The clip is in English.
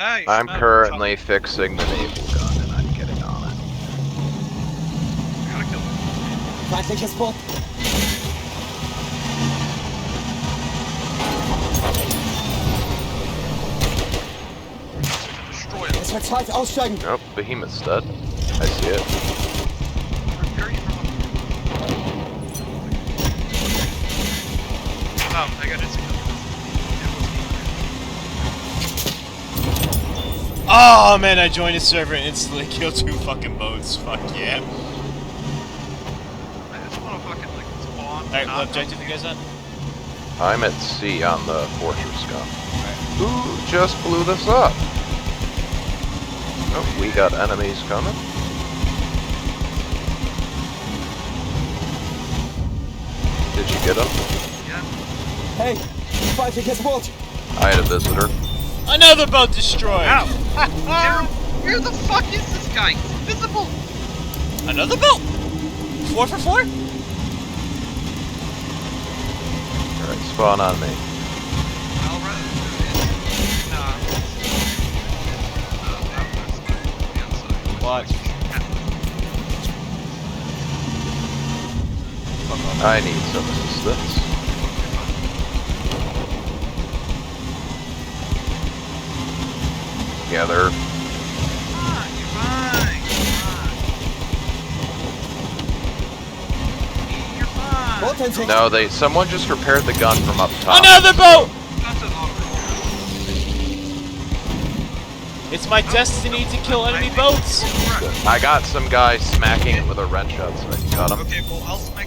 Hey, I'm currently fixing the naval gun and I'm getting on it. Gotta kill him. Feindliches Boot. Destroy it. Es wird Zeit, aussteigen. Nope, Behemoth's dead. I see it. Where are you from? I got instant kill. Oh man, I joined a server and instantly killed 2 fucking boats. Fuck yeah. I just wanna fucking like spawn. Alright, what objective you guys at? I'm at sea on the fortress gun. Who just blew this up? Oh, we got enemies coming. Did you get them? Yeah. Hey, feindliches Boot. I had a visitor. Another boat destroyed! Ow! Darren, where the fuck is this guy? He's invisible! Another boat! 4 for 4? Alright, spawn on me. I'll run Watch. I need some assistance. Together. Boot in Sicht. No, someone just repaired the gun from up top. Another boat! It's my destiny to kill enemy boats! I got some guy smacking it with a wrench outside. Got him. Okay, well, I'll smack